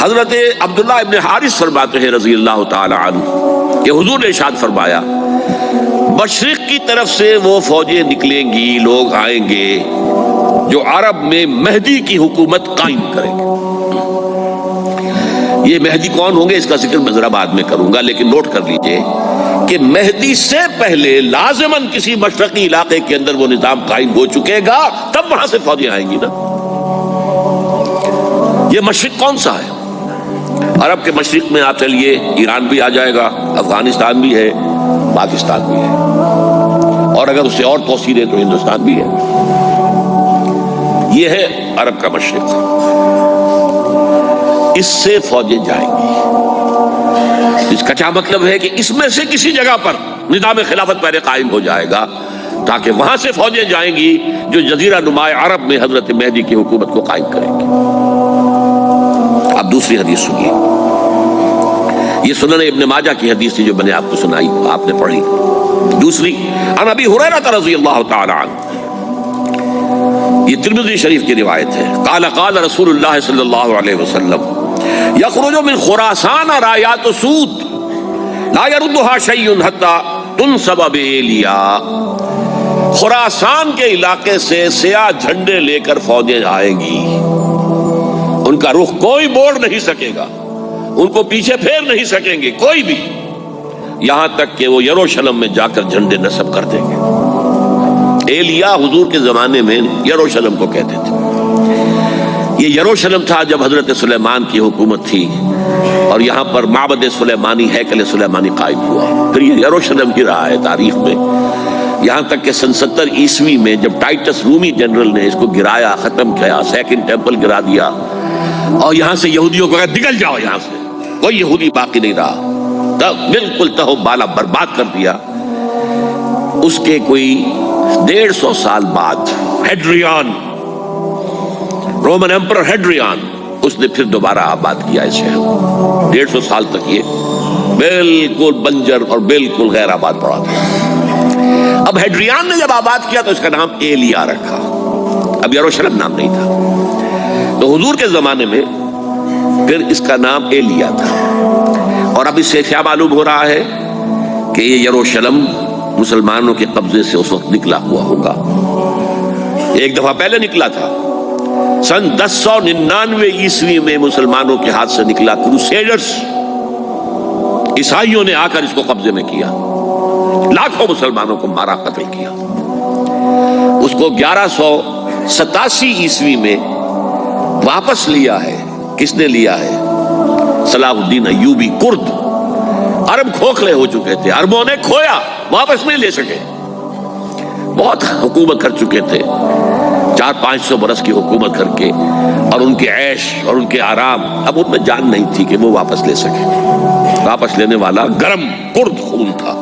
حضرت عبداللہ ابن حارث فرماتے ہیں رضی اللہ تعالی عنہ کہ حضور نے ارشاد فرمایا مشرق کی طرف سے وہ فوجیں نکلیں گی، لوگ آئیں گے جو عرب میں مہدی کی حکومت قائم کریں گے۔ یہ مہدی کون ہوں گے اس کا ذکر میں ذرا بعد میں کروں گا، لیکن نوٹ کر لیجئے کہ مہدی سے پہلے لازماً کسی مشرقی علاقے کے اندر وہ نظام قائم ہو چکے گا، تب وہاں سے فوجیں آئیں گی نا۔ یہ مشرق کون سا ہے؟ عرب کے مشرق میں آپ چلیے ایران بھی آ جائے گا، افغانستان بھی ہے، پاکستان بھی ہے، اور اگر اس سے اور توسیع ہے تو ہندوستان بھی ہے۔ یہ ہے عرب کا مشرق، اس سے فوجیں جائیں گی۔ اس کا کیا مطلب ہے کہ اس میں سے کسی جگہ پر نظام خلافت پہلے قائم ہو جائے گا تاکہ وہاں سے فوجیں جائیں گی جو جزیرہ نما عرب میں حضرت مہدی کی حکومت کو قائم کریں گی۔ اب دوسری حدیث سنیے، یہ سنن ابن ماجہ کی حدیث تھی جو میں نے آپ کو سنائی، آپ نے پڑھی۔ دوسری عن ابی ہریرہ رضی اللہ تعالی عنہ، یہ ترمذی شریف کی روایت ہے، قال قال رسول اللہ صلی اللہ علیہ وسلم یخرج من خراسان رایات سود لا يردها شیء حتی تنصب بإیلیا۔ خراسان کے علاقے سے سیاہ جھنڈے لے کر فوجیں آئیں گی، ان کا رخ کوئی موڑ نہیں سکے گا، ان کو پیچھے پھیر نہیں سکیں گے کوئی بھی، یہاں تک کہ وہ یروشلم میں جا کر جھنڈے نصب کر دیں گے۔ ایلیا حضور کے زمانے میں یروشلم کو کہتے تھے۔ یہ یروشلم تھا جب حضرت سلیمان کی حکومت تھی اور یہاں پر معبد سلیمانی، ہیکل سلیمانی قائم ہوا، پھر یہ یروشلم ہی رہا ہے تاریخ میں، یہاں تک کہ سن 70 عیسوی میں جب ٹائٹس رومی جنرل نے اس کو گرایا، ختم کیا، سیکنڈ ٹیمپل گرا دیا اور یہاں سے یہودیوں کو کہا نکل جاؤ، یہاں سے کوئی یہودی باقی نہیں رہا، تب بالکل تہو بالا برباد کر دیا۔ اس کے کوئی 150 سال بعد ہیڈریان، رومن ایمپرر ہیڈریان، اس نے پھر دوبارہ آباد کیا اس شہر۔ 150 سال تک یہ بالکل بنجر اور بالکل غیر آباد پڑا تھا۔ اب ہیڈریان نے جب آباد کیا تو اس کا نام ایلیا رکھا، اب یروشلم نام نہیں تھا۔ تو حضور کے زمانے میں پھر اس کا نام ایلیا تھا، اور اب اس سے کیا معلوم ہو رہا ہے کہ یہ یروشلم مسلمانوں کے قبضے سے اس وقت نکلا ہوا ہوگا۔ ایک دفعہ پہلے نکلا تھا، سن 1099 عیسوی میں مسلمانوں کے ہاتھ سے نکلا، کروسیڈرز، عیسائیوں نے آ کر اس کو قبضے میں کیا، لاکھوں مسلمانوں کو مارا، قتل کیا۔ اس کو 1187 عیسوی میں واپس لیا ہے۔ کس نے لیا ہے؟ صلاح الدین ایوبی، کرد۔ عرب کھوکھلے ہو چکے تھے، عربوں نے کھویا، واپس نہیں لے سکے، بہت حکومت کر چکے تھے، 400-500 برس کی حکومت کر کے، اور ان کے عیش اور ان کے آرام، اب ان میں جان نہیں تھی کہ وہ واپس لے سکے۔ واپس لینے والا گرم کرد خون تھا،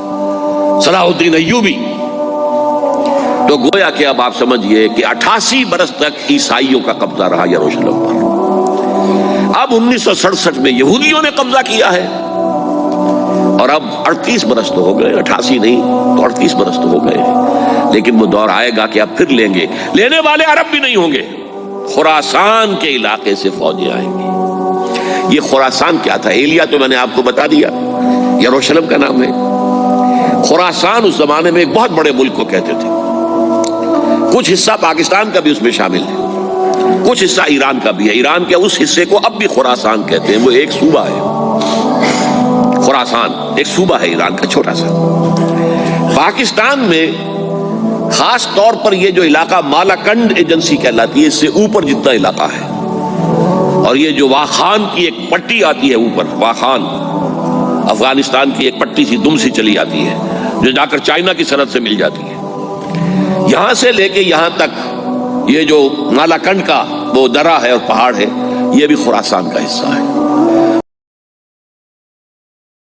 صلاح الدین ایوبی۔ تو گویا کہ اب آپ سمجھئے کہ 88 برس تک عیسائیوں کا قبضہ رہا یروشلم پر۔ اب 1967 میں یہودیوں نے قبضہ کیا ہے، اور اب 38 برس تو ہو گئے، 88 نہیں تو 38 برس تو ہو گئے، لیکن وہ دور آئے گا کہ اب پھر لیں گے۔ لینے والے عرب بھی نہیں ہوں گے، خراسان کے علاقے سے فوجیں آئیں گی۔ یہ خراسان کیا تھا؟ ایلیا تو میں نے آپ کو بتا دیا، یروشلم کا نام ہے۔ خراسان اس زمانے میں ایک بہت بڑے ملک کو کہتے تھے، کچھ حصہ پاکستان کا بھی اس میں شامل ہے، کچھ حصہ ایران کا بھی ہے۔ ایران کے اس حصے کو اب بھی خراسان کہتے ہیں، وہ ایک صوبہ ہے۔ خراسان ایک صوبہ ہے ایران کا، چھوٹا سا۔ پاکستان میں خاص طور پر یہ جو علاقہ مالاکنڈ ایجنسی کہلاتی ہے، اس سے اوپر جتنا علاقہ ہے، اور یہ جو واخان کی ایک پٹی آتی ہے اوپر، واخان افغانستان کی ایک پٹی سی دم سی چلی آتی ہے جو جا کر چائنا کی سرحد سے مل جاتی ہے، یہاں سے لے کے یہاں تک یہ جو مالاکنڈ کا وہ درہ ہے اور پہاڑ ہے، یہ بھی خراسان کا حصہ ہے۔